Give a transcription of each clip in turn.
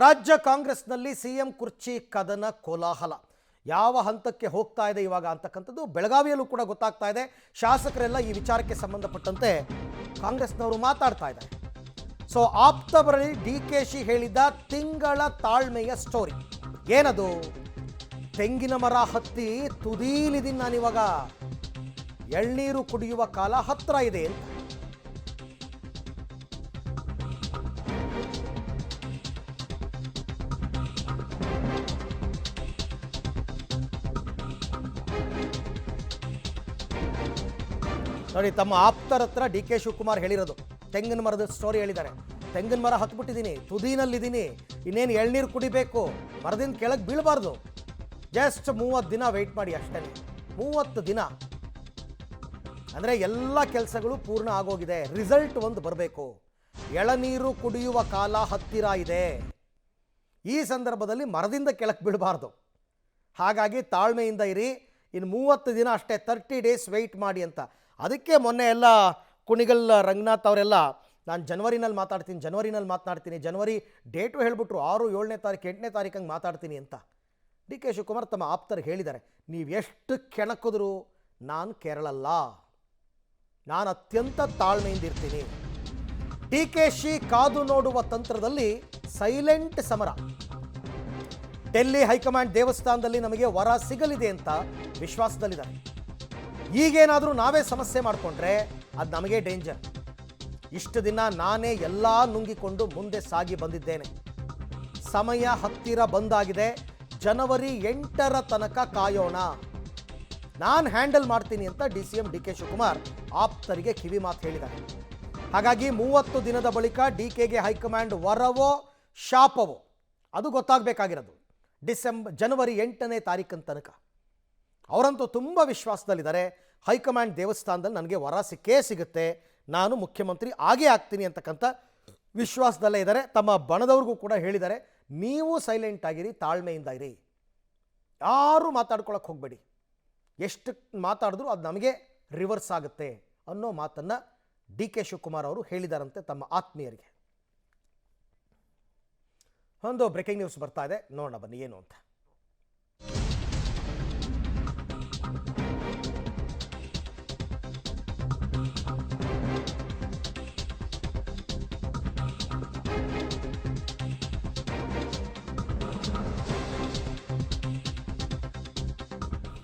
ರಾಜ್ಯ ಕಾಂಗ್ರೆಸ್ನಲ್ಲಿ ಸಿಎಂ ಕುರ್ಚಿ ಕದನ ಕೋಲಾಹಲ ಯಾವ ಹಂತಕ್ಕೆ ಹೋಗ್ತಾ ಇದೆ ಇವಾಗ ಅಂತಕ್ಕಂಥದ್ದು ಬೆಳಗಾವಿಯಲ್ಲೂ ಕೂಡ ಗೊತ್ತಾಗ್ತಾ ಇದೆ. ಶಾಸಕರೆಲ್ಲ ಈ ವಿಚಾರಕ್ಕೆ ಸಂಬಂಧಪಟ್ಟಂತೆ ಕಾಂಗ್ರೆಸ್ನವರು ಮಾತಾಡ್ತಾ ಇದ್ದಾರೆ. ಸೊ ಆಪ್ತ ಬರಲಿ ಡಿಕೆಶಿ ಹೇಳಿದ ತಿಂಗಳ ತಾಳ್ಮೆಯ ಸ್ಟೋರಿ ಏನದು? ತೆಂಗಿನ ಮರ ಹತ್ತಿ ತುದೀಲಿದ್ದೀನಿ ನಾನಿವಾಗ, ಎಳ್ನೀರು ಕುಡಿಯುವ ಕಾಲ ಹತ್ರ ಇದೆ ಅಂತ. ನೋಡಿ, ತಮ್ಮ ಆಪ್ತರ ಹತ್ರ ಡಿ ಕೆ ಶಿವಕುಮಾರ್ ಹೇಳಿರೋದು ತೆಂಗಿನ ಮರದ ಸ್ಟೋರಿ ಹೇಳಿದ್ದಾರೆ. ತೆಂಗಿನ ಮರ ಹತ್ಬಿಟ್ಟಿದ್ದೀನಿ, ತುದಿನಲ್ಲಿದ್ದೀನಿ, ಇನ್ನೇನು ಎಳ್ನೀರು ಕುಡಿಬೇಕು, ಮರದಿಂದ ಕೆಳಗೆ ಬೀಳಬಾರ್ದು, ಜಸ್ಟ್ 30 ದಿನ ವೆಯ್ಟ್ ಮಾಡಿ ಅಷ್ಟೇ. 30 ದಿನ ಅಂದರೆ ಎಲ್ಲ ಕೆಲಸಗಳು ಪೂರ್ಣ ಆಗೋಗಿದೆ, ರಿಸಲ್ಟ್ ಒಂದು ಬರಬೇಕು, ಎಳನೀರು ಕುಡಿಯುವ ಕಾಲ ಹತ್ತಿರ ಇದೆ. ಈ ಸಂದರ್ಭದಲ್ಲಿ ಮರದಿಂದ ಕೆಳಗೆ ಬೀಳಬಾರ್ದು, ಹಾಗಾಗಿ ತಾಳ್ಮೆಯಿಂದ ಇರಿ, ಇನ್ನು 30 ದಿನ ಅಷ್ಟೇ, 30 ಡೇಸ್ ವೆಯ್ಟ್ ಮಾಡಿ ಅಂತ. ಅದಕ್ಕೆ ಮೊನ್ನೆ ಎಲ್ಲ ಕುಣಿಗಲ್ ರಂಗನಾಥ್ ಅವರೆಲ್ಲ ನಾನು ಜನವರಿನಲ್ಲಿ ಮಾತಾಡ್ತೀನಿ, ಜನವರಿ ಡೇಟು ಹೇಳಿಬಿಟ್ರು, 6, 7ನೇ ತಾರೀಕು 8ನೇ ತಾರೀಕಂಗೆ ಮಾತಾಡ್ತೀನಿ ಅಂತ. ಡಿ ಕೆ ಶಿವಕುಮಾರ್ ತಮ್ಮ ಆಪ್ತರು ಹೇಳಿದ್ದಾರೆ, ನೀವು ಎಷ್ಟು ಕೆಣಕಿದ್ರು ನಾನು ಕೇರಳಲ್ಲ, ನಾನು ಅತ್ಯಂತ ತಾಳ್ಮೆಯಿಂದ ಇರ್ತೀನಿ. ಡಿ ಕೆ ಶಿ ಕಾದು ನೋಡುವ ತಂತ್ರದಲ್ಲಿ ಸೈಲೆಂಟ್ ಸಮರ. ಡೆಲ್ಲಿ ಹೈಕಮಾಂಡ್ ದೇವಸ್ಥಾನದಲ್ಲಿ ನಮಗೆ ವರ ಸಿಗಲಿದೆ ಅಂತ ವಿಶ್ವಾಸದಲ್ಲಿದ್ದಾರೆ. ಈಗೇನಾದರೂ ನಾವೇ ಸಮಸ್ಯೆ ಮಾಡಿಕೊಂಡ್ರೆ ಅದು ನಮಗೆ ಡೇಂಜರ್. ಇಷ್ಟು ದಿನ ನಾನೇ ಎಲ್ಲ ನುಂಗಿಕೊಂಡು ಮುಂದೆ ಸಾಗಿ ಬಂದಿದ್ದೇನೆ, ಸಮಯ ಹತ್ತಿರ ಬಂದಾಗಿದೆ, ಜನವರಿ 8ರ ತನಕ ಕಾಯೋಣ, ನಾನು ಹ್ಯಾಂಡಲ್ ಮಾಡ್ತೀನಿ ಅಂತ DCM ಡಿ ಕೆ ಶಿವಕುಮಾರ್ ಆಪ್ತರಿಗೆ ಕಿವಿ ಮಾತು ಹೇಳಿದ್ದಾರೆ. ಹಾಗಾಗಿ 30 ದಿನದ ಬಳಿಕ DKಗೆ ಹೈಕಮಾಂಡ್ ವರವೋ ಶಾಪವೋ ಅದು ಗೊತ್ತಾಗಬೇಕಾಗಿರೋದು ಜನವರಿ 8ನೇ ತಾರೀಕಿನ ತನಕ. ಅವರಂತೂ ತುಂಬ ವಿಶ್ವಾಸದಲ್ಲಿದ್ದಾರೆ, ಹೈಕಮಾಂಡ್ ದೇವಸ್ಥಾನದಲ್ಲಿ ನನಗೆ ವರ ಸಿಕ್ಕೇ ಸಿಗುತ್ತೆ, ನಾನು ಮುಖ್ಯಮಂತ್ರಿ ಆಗೇ ಆಗ್ತೀನಿ ಅಂತಕ್ಕಂಥ ವಿಶ್ವಾಸದಲ್ಲೇ ಇದ್ದಾರೆ. ತಮ್ಮ ಬಣದವ್ರಿಗೂ ಕೂಡ ಹೇಳಿದ್ದಾರೆ, ನೀವು ಸೈಲೆಂಟ್ ಆಗಿರಿ, ತಾಳ್ಮೆಯಿಂದ ಇರಿ, ಯಾರೂ ಮಾತಾಡ್ಕೊಳಕ್ಕೆ ಹೋಗಬೇಡಿ, ಎಷ್ಟು ಮಾತಾಡಿದ್ರು ಅದು ನಮಗೆ ರಿವರ್ಸ್ ಆಗುತ್ತೆ ಅನ್ನೋ ಮಾತನ್ನು ಡಿ ಕೆ ಶಿವಕುಮಾರ್ ಅವರು ಹೇಳಿದಾರಂತೆ ತಮ್ಮ ಆತ್ಮೀಯರಿಗೆ. ಒಂದು ಬ್ರೇಕಿಂಗ್ ನ್ಯೂಸ್ ಬರ್ತಾ ಇದೆ, ನೋಡೋಣ ಬನ್ನಿ ಏನು ಅಂತ.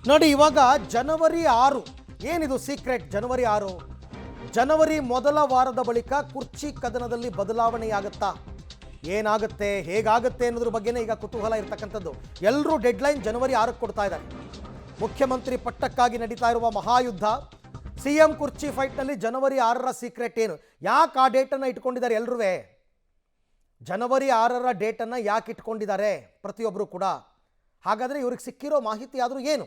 ನೋಡಿ, ಇವಾಗ ಜನವರಿ 6 ಏನಿದು ಸೀಕ್ರೆಟ್? ಜನವರಿ 6 ಜನವರಿ ಮೊದಲ ವಾರದ ಬಳಿಕ ಕುರ್ಚಿ ಕದನದಲ್ಲಿ ಬದಲಾವಣೆಯಾಗುತ್ತಾ, ಏನಾಗುತ್ತೆ, ಹೇಗಾಗುತ್ತೆ ಅನ್ನೋದ್ರ ಬಗ್ಗೆನೇ ಈಗ ಕುತೂಹಲ ಇರ್ತಕ್ಕಂಥದ್ದು. ಎಲ್ಲರೂ ಡೆಡ್ಲೈನ್ ಜನವರಿ 6ಕ್ಕೆ ಕೊಡ್ತಾ ಇದ್ದಾರೆ. ಮುಖ್ಯಮಂತ್ರಿ ಪಟ್ಟಕ್ಕಾಗಿ ನಡೀತಾ ಇರುವ ಮಹಾಯುದ್ಧ, ಸಿಎಂ ಕುರ್ಚಿ ಫೈಟ್ನಲ್ಲಿ ಜನವರಿ 6ರ ಸೀಕ್ರೆಟ್ ಏನು? ಯಾಕೆ ಆ ಡೇಟನ್ನು ಇಟ್ಕೊಂಡಿದ್ದಾರೆ ಎಲ್ಲರೂ? ಜನವರಿ 6ರ ಡೇಟನ್ನು ಯಾಕೆ ಇಟ್ಕೊಂಡಿದ್ದಾರೆ ಪ್ರತಿಯೊಬ್ಬರು ಕೂಡ? ಹಾಗಾದರೆ ಇವ್ರಿಗೆ ಸಿಕ್ಕಿರೋ ಮಾಹಿತಿ ಆದರೂ ಏನು?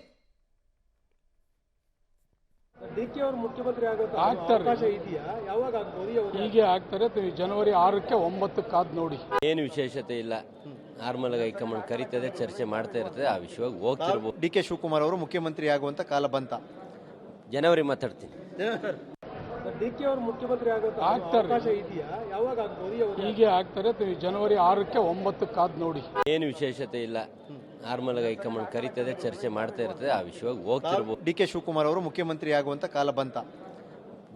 ಡಿಕೆ ಅವರು ಮುಖ್ಯಮಂತ್ರಿ ಅವಕಾಶ ಇದೆಯಾ? ಯಾವಾಗ ಹೀಗೆ ಆಗ್ತಾರೆ? ಜನವರಿ 6ಕ್ಕೆ 9ಕ್ಕೆ ಕಾದು ನೋಡಿ. ಏನು ವಿಶೇಷತೆ ಇಲ್ಲ, ನಾರ್ಮಲ್ ಆಗಿ ಹೈಕಮಾಂಡ್ ಕರೀತದೆ, ಚರ್ಚೆ ಮಾಡ್ತಾ ಇರ್ತದೆ, ಆ ವಿಷಯವಾಗಿ ಹೋಗ್ತಿರ್ಬೋದು. ಡಿ ಕೆ ಶಿವಕುಮಾರ್ ಅವರು ಮುಖ್ಯಮಂತ್ರಿ ಆಗುವಂತ ಕಾಲ ಬಂತ? ಜನವರಿ ಮಾತಾಡ್ತೀನಿ. ಡಿಕೆ ಅವರು ಮುಖ್ಯಮಂತ್ರಿ ಅವಕಾಶ ಇದೆಯಾ? ಯಾವಾಗ ಹೀಗೆ ಆಗ್ತಾರೆ? ಜನವರಿ 6ಕ್ಕೆ 9ಕ್ಕೆ ಕಾದು ನೋಡಿ. ಏನು ವಿಶೇಷತೆ ಇಲ್ಲ, ನಾರ್ಮಲ್ ಆಗಿ ಹೈಕಮಾಂಡ್ ಕರೀತದೆ, ಚರ್ಚೆ ಮಾಡ್ತಾ ಇರ್ತದೆ, ಆ ವಿಷಯವಾಗಿ ಹೋಗ್ತಿರ್ಬೋದು. ಡಿ ಕೆ ಶಿವಕುಮಾರ್ ಅವರು ಮುಖ್ಯಮಂತ್ರಿ ಆಗುವಂತ ಕಾಲ ಬಂತ?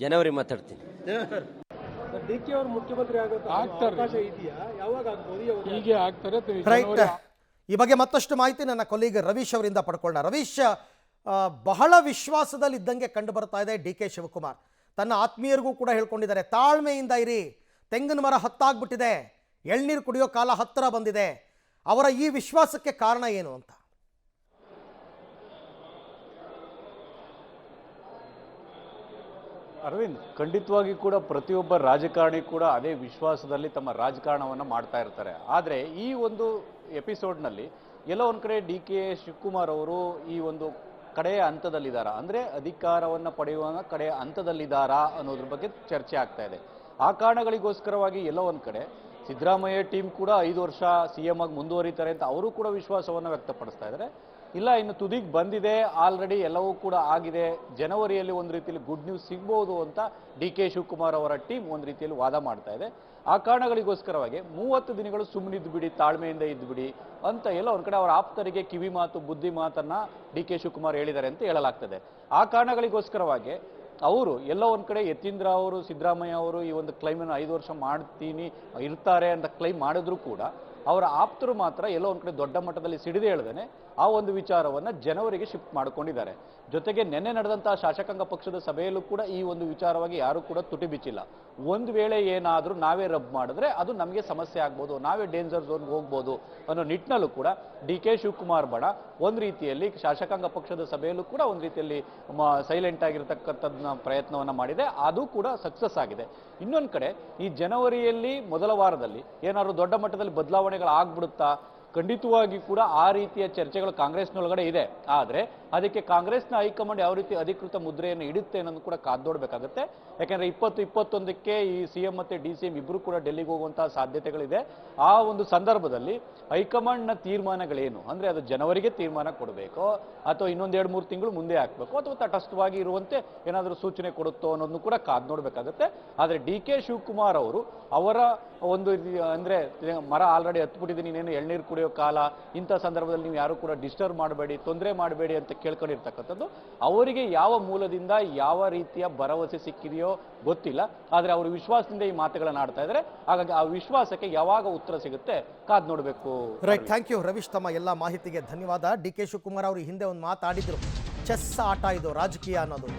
ಜನವರಿ ಮಾತಾಡ್ತೀನಿ. ಡಿಕೆ ಅವರು ಮುಖ್ಯಮಂತ್ರಿ ಅವಕಾಶ ಇದೆಯಾ? ಯಾವಾಗ ಹೀಗೆ ಆಗ್ತಾರೆ? ರೈಟ್. ಈ ಬಗ್ಗೆ ಮತ್ತಷ್ಟು ಮಾಹಿತಿ ನನ್ನ ಕೊಲೀಗ್ ರವೀಶ್ ಅವರಿಂದ ಪಡ್ಕೊಳ್ಳೋಣ. ರವೀಶ್, ಬಹಳ ವಿಶ್ವಾಸದಲ್ಲಿದ್ದಂಗೆ ಕಂಡು ಬರ್ತಾ ಇದೆ ಡಿ ಕೆ ಶಿವಕುಮಾರ್. ತನ್ನ ಆತ್ಮೀಯರಿಗೂ ಕೂಡ ಹೇಳ್ಕೊಂಡಿದ್ದಾರೆ, ತಾಳ್ಮೆಯಿಂದ ಇರಿ, ತೆಂಗಿನ ಮರ ಹತ್ತಾಗ್ಬಿಟ್ಟಿದೆ, ಎಳ್ನೀರು ಕುಡಿಯೋ ಕಾಲ ಹತ್ತಿರ ಬಂದಿದೆ. ಅವರ ಈ ವಿಶ್ವಾಸಕ್ಕೆ ಕಾರಣ ಏನು ಅಂತ? ಅರವಿಂದ್, ಖಂಡಿತವಾಗಿ ಕೂಡ ಪ್ರತಿಯೊಬ್ಬ ರಾಜಕಾರಣಿ ಕೂಡ ಅದೇ ವಿಶ್ವಾಸದಲ್ಲಿ ತಮ್ಮ ರಾಜಕಾರಣವನ್ನು ಮಾಡ್ತಾ ಇರ್ತಾರೆ. ಆದರೆ ಈ ಒಂದು ಎಪಿಸೋಡ್ನಲ್ಲಿ ಎಲ್ಲೋ ಒಂದು ಕಡೆ ಡಿ ಕೆ ಶಿವಕುಮಾರ್ ಅವರು ಈ ಒಂದು ಕಡೆಯ ಹಂತದಲ್ಲಿದ್ದಾರಾ, ಅಂದರೆ ಅಧಿಕಾರವನ್ನು ಪಡೆಯುವ ಕಡೆಯ ಹಂತದಲ್ಲಿದ್ದಾರಾ ಅನ್ನೋದ್ರ ಬಗ್ಗೆ ಚರ್ಚೆ ಆಗ್ತಾ ಇದೆ. ಆ ಕಾರಣಗಳಿಗೋಸ್ಕರವಾಗಿ ಎಲ್ಲೋ ಒಂದು ಕಡೆ ಸಿದ್ದರಾಮಯ್ಯ ಟೀಮ್ ಕೂಡ 5 ವರ್ಷ CM ಆಗಿ ಮುಂದುವರಿತಾರೆ ಅಂತ ಅವರು ಕೂಡ ವಿಶ್ವಾಸವನ್ನು ವ್ಯಕ್ತಪಡಿಸ್ತಾ ಇದ್ದಾರೆ. ಇಲ್ಲ ಇನ್ನು ತುದಿಗೆ ಬಂದಿದೆ, ಆಲ್ರೆಡಿ ಎಲ್ಲವೂ ಕೂಡ ಆಗಿದೆ, ಜನವರಿಯಲ್ಲಿ ಒಂದು ರೀತಿಯಲ್ಲಿ ಗುಡ್ ನ್ಯೂಸ್ ಸಿಗ್ಬೋದು ಅಂತ ಡಿ ಕೆ ಶಿವಕುಮಾರ್ ಅವರ ಟೀಮ್ ಒಂದು ರೀತಿಯಲ್ಲಿ ವಾದ ಮಾಡ್ತಾ ಇದೆ. ಆ ಕಾರಣಗಳಿಗೋಸ್ಕರವಾಗಿ 30 ದಿನಗಳು ಸುಮ್ಮನಿದ್ದು ಬಿಡಿ, ತಾಳ್ಮೆಯಿಂದ ಇದ್ದು ಬಿಡಿ ಅಂತ ಎಲ್ಲ ಒಂದ್ ಕಡೆ ಅವರ ಆಪ್ತರಿಗೆ ಕಿವಿ ಮಾತು ಬುದ್ಧಿ ಮಾತನ್ನ ಡಿ ಕೆ ಶಿವಕುಮಾರ್ ಹೇಳಿದ್ದಾರೆ ಅಂತ ಹೇಳಲಾಗ್ತದೆ. ಆ ಕಾರಣಗಳಿಗೋಸ್ಕರವಾಗಿ ಅವರು ಎಲ್ಲ ಒಂದ್ ಕಡೆ ಯತೀಂದ್ರ ಅವರು, ಸಿದ್ದರಾಮಯ್ಯ ಅವರು ಈ ಒಂದು ಕ್ಲೈಮನ್ನು 5 ವರ್ಷ ಮಾಡ್ತೀನಿ ಇರ್ತಾರೆ ಅಂತ ಕ್ಲೈಮ್ ಮಾಡಿದ್ರು ಕೂಡ ಅವರ ಆಪ್ತರು ಮಾತ್ರ ಎಲ್ಲೋ ಒಂದ್ ಕಡೆ ದೊಡ್ಡ ಮಟ್ಟದಲ್ಲಿ ಸಿಡಿದು ಹೇಳ್ದೇನೆ ಆ ಒಂದು ವಿಚಾರವನ್ನ ಜನವರಿಗೆ ಶಿಫ್ಟ್ ಮಾಡ್ಕೊಂಡಿದ್ದಾರೆ. ಜೊತೆಗೆ ನಿನ್ನೆ ನಡೆದಂತಹ ಶಾಸಕಾಂಗ ಪಕ್ಷದ ಸಭೆಯಲ್ಲೂ ಕೂಡ ಈ ಒಂದು ವಿಚಾರವಾಗಿ ಯಾರು ಕೂಡ ತುಟಿ ಬಿಚ್ಚಿಲ್ಲ. ಒಂದು ವೇಳೆ ಏನಾದರೂ ನಾವೇ ರಬ್ ಮಾಡಿದ್ರೆ ಅದು ನಮಗೆ ಸಮಸ್ಯೆ ಆಗ್ಬೋದು, ನಾವೇ ಡೇಂಜರ್ ಝೋನ್ಗೆ ಹೋಗ್ಬೋದು ಅನ್ನೋ ನಿಟ್ಟಿನಲ್ಲೂ ಕೂಡ ಡಿ ಕೆ ಶಿವಕುಮಾರ್ ಬಣ ಒಂದು ರೀತಿಯಲ್ಲಿ ಶಾಸಕಾಂಗ ಪಕ್ಷದ ಸಭೆಯಲ್ಲೂ ಕೂಡ ಒಂದು ರೀತಿಯಲ್ಲಿ ಸೈಲೆಂಟ್ ಆಗಿರತಕ್ಕಂಥದ್ದನ್ನ ಪ್ರಯತ್ನವನ್ನ ಮಾಡಿದೆ. ಅದು ಕೂಡ ಸಕ್ಸಸ್ ಆಗಿದೆ. ಇನ್ನೊಂದು ಕಡೆ ಈ ಜನವರಿಯಲ್ಲಿ ಮೊದಲ ವಾರದಲ್ಲಿ ಏನಾದ್ರು ದೊಡ್ಡ ಮಟ್ಟದಲ್ಲಿ ಬದಲಾವಣೆಗಳು ಆಗ್ಬಿಡುತ್ತಾ? ಖಂಡಿತವಾಗಿ ಕೂಡ ಆ ರೀತಿಯ ಚರ್ಚೆಗಳು ಕಾಂಗ್ರೆಸ್ನೊಳಗಡೆ ಇದೆ. ಆದರೆ ಅದಕ್ಕೆ ಕಾಂಗ್ರೆಸ್ನ ಹೈಕಮಾಂಡ್ ಯಾವ ರೀತಿ ಅಧಿಕೃತ ಮುದ್ರೆಯನ್ನು ಇಡುತ್ತೆ ಅನ್ನೋದು ಕೂಡ ಕಾದ್ದೋಡ್ಬೇಕಾಗುತ್ತೆ. ಯಾಕಂದ್ರೆ 20-21ಕ್ಕೆ ಈ CM ಮತ್ತೆ DCM ಇಬ್ಬರು ಕೂಡ ಡೆಲ್ಲಿಗೆ ಹೋಗುವಂತಹ ಸಾಧ್ಯತೆಗಳಿದೆ. ಆ ಒಂದು ಸಂದರ್ಭದಲ್ಲಿ ಹೈಕಮಾಂಡ್ನ ತೀರ್ಮಾನಗಳೇನು ಅಂದ್ರೆ ಅದು ಜನವರಿಗೆ ತೀರ್ಮಾನ ಕೊಡಬೇಕೋ ಅಥವಾ ಇನ್ನೊಂದು 2-3 ತಿಂಗಳು ಮುಂದೆ ಹಾಕಬೇಕು ಅಥವಾ ತಟಸ್ಥವಾಗಿ ಇರುವಂತೆ ಏನಾದರೂ ಸೂಚನೆ ಕೊಡುತ್ತೋ ಅನ್ನೋದನ್ನು ಕೂಡ ಕಾದ್ ನೋಡ್ಬೇಕಾಗುತ್ತೆ. ಆದರೆ ಡಿ ಕೆ ಶಿವಕುಮಾರ್ ಅವರು ಅವರ ಒಂದು ಅಂದ್ರೆ ಮರ ಆಲ್ರೆಡಿ ಹತ್ಬಿಟ್ಟಿದ್ದೀನಿ, ಇನ್ನೇನು ಎಳ್ನೀರು ಕುಡಿಯೋ ಕಾಲ, ಇಂಥ ಸಂದರ್ಭದಲ್ಲಿ ನೀವು ಯಾರು ಕೂಡ ಡಿಸ್ಟರ್ಬ್ ಮಾಡಬೇಡಿ, ತೊಂದರೆ ಮಾಡಬೇಡಿ ಅಂತ ಕೇಳ್ಕೊಂಡಿರ್ತಕ್ಕಂಥದ್ದು. ಅವರಿಗೆ ಯಾವ ಮೂಲದಿಂದ ಯಾವ ರೀತಿಯ ಭರವಸೆ ಸಿಕ್ಕಿದೆಯೋ ಗೊತ್ತಿಲ್ಲ, ಆದರೆ ಅವರು ವಿಶ್ವಾಸದಿಂದ ಈ ಮಾತುಗಳನ್ನು ಆಡ್ತಾ ಇದ್ದಾರೆ. ಹಾಗಾಗಿ ಆ ವಿಶ್ವಾಸಕ್ಕೆ ಯಾವಾಗ ಉತ್ತರ ಸಿಗುತ್ತೆ ಕಾದ್ ನೋಡಬೇಕು. ರೈಟ್, ಥ್ಯಾಂಕ್ ಯು ರವೀಶ್, ತಮ್ಮ ಎಲ್ಲ ಮಾಹಿತಿಗೆ ಧನ್ಯವಾದ. ಡಿ ಕೆ ಶಿವಕುಮಾರ್ ಅವರು ಹಿಂದೆ ಒಂದು ಮಾತಾಡಿದ್ರು, ಚೆಸ್ ಆಟ ಇದು ರಾಜಕೀಯ ಅನ್ನೋದು.